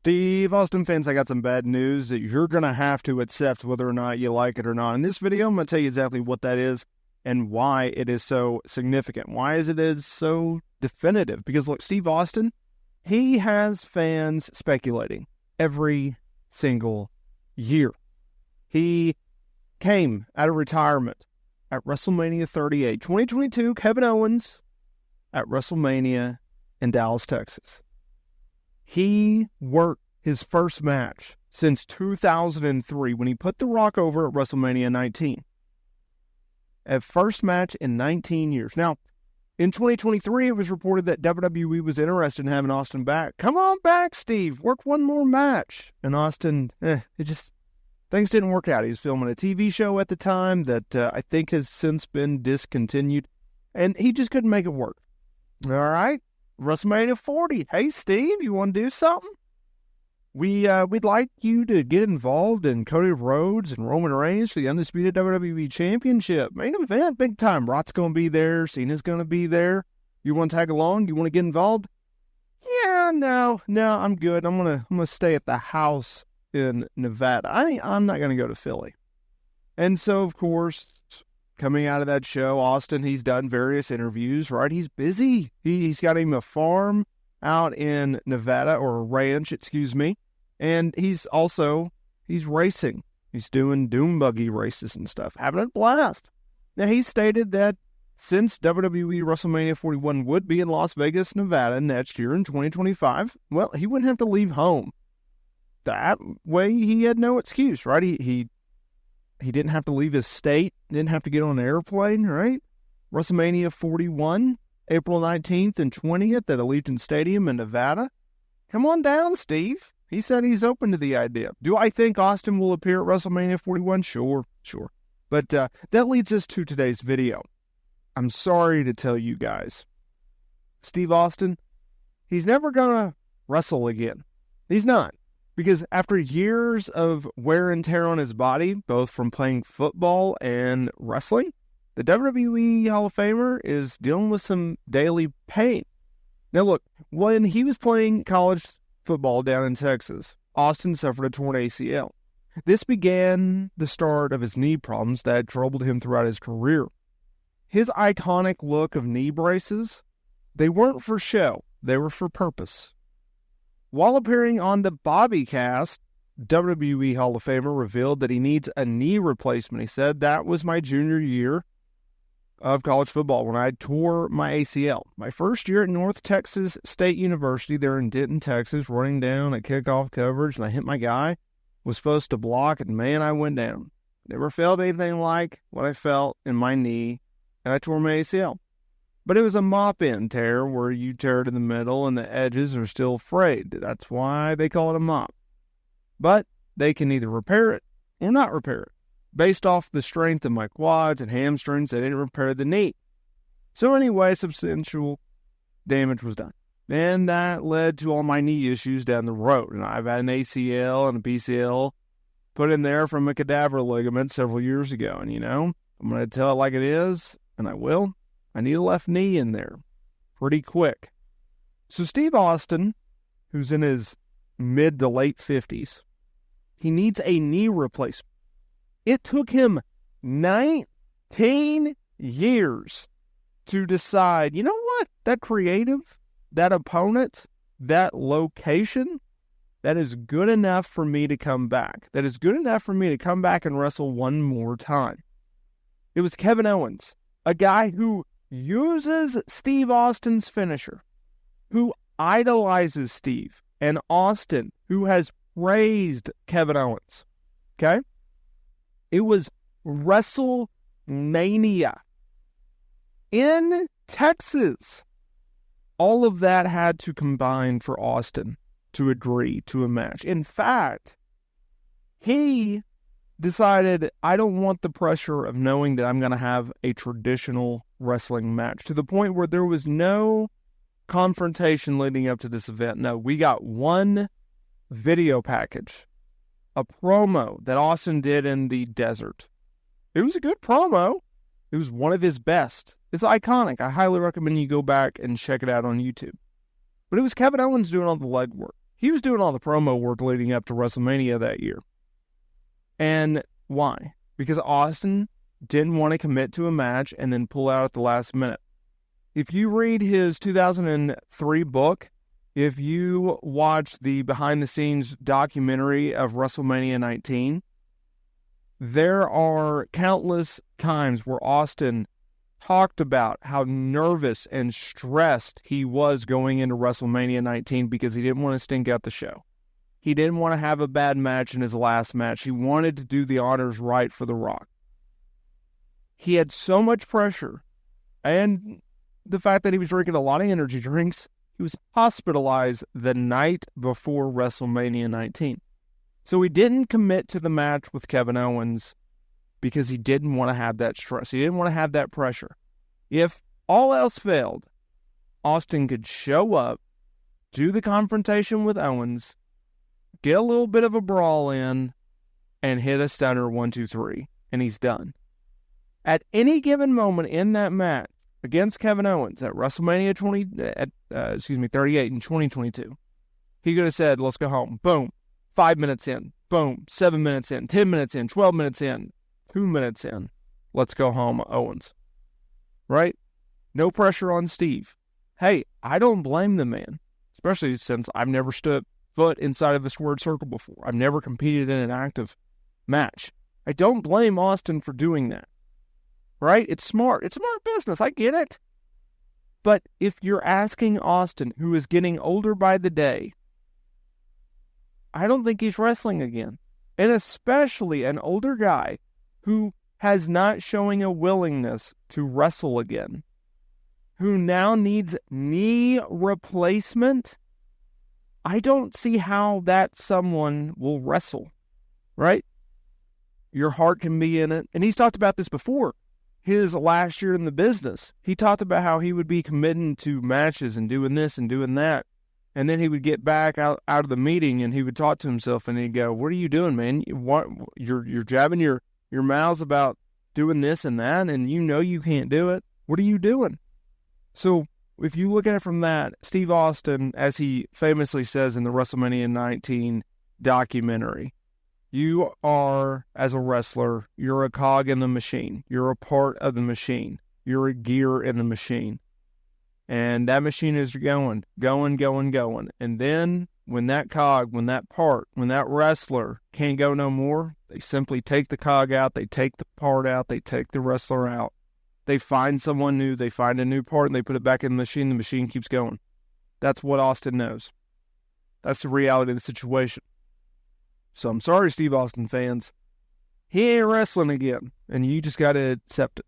Steve Austin fans, I got some bad news that you're going to have to accept whether or not you like it or not. In this video, I'm going to tell you exactly what that is and why it is so significant. Why is it so definitive? Because look, Steve Austin, he has fans speculating every single year. He came out of retirement at WrestleMania 38. 2022, Kevin Owens at WrestleMania in Dallas, Texas. He worked his first match since 2003 when he put The Rock over at WrestleMania 19. A first match in 19 years. Now, in 2023, it was reported that WWE was interested in having Austin back. Come on back, Steve. Work one more match. And Austin, things didn't work out. He was filming a TV show at the time that I think has since been discontinued. And he just couldn't make it work. All right. WrestleMania 40. Hey, Steve, you want to do something? We'd like you to get involved in Cody Rhodes and Roman Reigns for the Undisputed WWE Championship. Main event, big time. Rock's going to be there. Cena's going to be there. You want to tag along? You want to get involved? Yeah, no, I'm good. I'm gonna stay at the house in Nevada. I'm not going to go to Philly. And so, of course, coming out of that show, Austin, he's done various interviews, right? He's busy. He's got him a farm out in Nevada, or a ranch, excuse me. And he's racing. He's doing doom buggy races and stuff, having a blast. Now, he stated that since WWE WrestleMania 41 would be in Las Vegas, Nevada next year in 2025, well, he wouldn't have to leave home. That way, he had no excuse, right? He didn't have to leave his state, didn't have to get on an airplane, right? WrestleMania 41, April 19th and 20th at Allegiant Stadium in Nevada. Come on down, Steve. He said he's open to the idea. Do I think Austin will appear at WrestleMania 41? Sure. But that leads us to today's video. I'm sorry to tell you guys, Steve Austin, he's never going to wrestle again. He's not. Because after years of wear and tear on his body, both from playing football and wrestling, the WWE Hall of Famer is dealing with some daily pain. Now look, when he was playing college football down in Texas, Austin suffered a torn ACL. This began the start of his knee problems that troubled him throughout his career. His iconic look of knee braces, they weren't for show, they were for purpose. While appearing on the Bobbycast, WWE Hall of Famer revealed that he needs a knee replacement. He said, that was my junior year of college football when I tore my ACL. My first year at North Texas State University there in Denton, Texas, running down a kickoff coverage, and I hit my guy, was supposed to block, and man, I went down. Never felt anything like what I felt in my knee, and I tore my ACL. But it was a mop-in tear where you tear it in the middle and the edges are still frayed. That's why they call it a mop. But they can either repair it or not repair it. Based off the strength of my quads and hamstrings, they didn't repair the knee. So anyway, substantial damage was done. And that led to all my knee issues down the road. And I've had an ACL and a PCL put in there from a cadaver ligament several years ago. And I'm going to tell it like it is, and I will. I need a left knee in there pretty quick. So Steve Austin, who's in his mid to late 50s, he needs a knee replacement. It took him 19 years to decide, you know what, that creative, that opponent, that location, that is good enough for me to come back. That is good enough for me to come back and wrestle one more time. It was Kevin Owens, a guy who uses Steve Austin's finisher, who idolizes Steve, and Austin, who has praised Kevin Owens. Okay? It was WrestleMania in Texas. All of that had to combine for Austin to agree to a match. In fact, he decided, I don't want the pressure of knowing that I'm going to have a traditional wrestling match, to the point where there was no confrontation leading up to this event. No, we got one video package, a promo that Austin did in the desert. It was a good promo. It was one of his best. It's iconic. I highly recommend you go back and check it out on YouTube. But it was Kevin Owens doing all the legwork. he was doing all the promo work leading up to WrestleMania that year. And why? Because Austin didn't want to commit to a match and then pull out at the last minute. If you read his 2003 book, if you watch the behind-the-scenes documentary of WrestleMania 19, there are countless times where Austin talked about how nervous and stressed he was going into WrestleMania 19 because he didn't want to stink out the show. He didn't want to have a bad match in his last match. He wanted to do the honors right for The Rock. He had so much pressure, and the fact that he was drinking a lot of energy drinks, he was hospitalized the night before WrestleMania 19. So he didn't commit to the match with Kevin Owens because he didn't want to have that stress. He didn't want to have that pressure. If all else failed, Austin could show up, do the confrontation with Owens, get a little bit of a brawl in, and hit a stunner 1, 2, 3, and he's done. At any given moment in that match against Kevin Owens at WrestleMania 38 in 2022, he could have said, let's go home. Boom. 5 minutes in. Boom. 7 minutes in. 10 minutes in. 12 minutes in. 2 minutes in. Let's go home, Owens. Right? No pressure on Steve. Hey, I don't blame the man, especially since I've never stood foot inside of a squared circle before. I've never competed in an active match. I don't blame Austin for doing that. Right? It's smart. It's smart business. I get it. But if you're asking Austin, who is getting older by the day, I don't think he's wrestling again. And especially an older guy who has not showing a willingness to wrestle again, who now needs knee replacement, I don't see how that someone will wrestle, right? Your heart can be in it. And he's talked about this before. His last year in the business, he talked about how he would be committing to matches and doing this and doing that. And then he would get back out of the meeting and he would talk to himself and he'd go, what are you doing, man? You're jabbing your mouths about doing this and that, and you know you can't do it. What are you doing? So if you look at it from that, Steve Austin, as he famously says in the WrestleMania 19 documentary, you are, as a wrestler, you're a cog in the machine. You're a part of the machine. You're a gear in the machine. And that machine is going. And then when that cog, when that part, when that wrestler can't go no more, they simply take the cog out, they take the part out, they take the wrestler out. They find someone new, they find a new part, and they put it back in the machine keeps going. That's what Austin knows. That's the reality of the situation. So I'm sorry, Steve Austin fans. He ain't wrestling again, and you just got to accept it.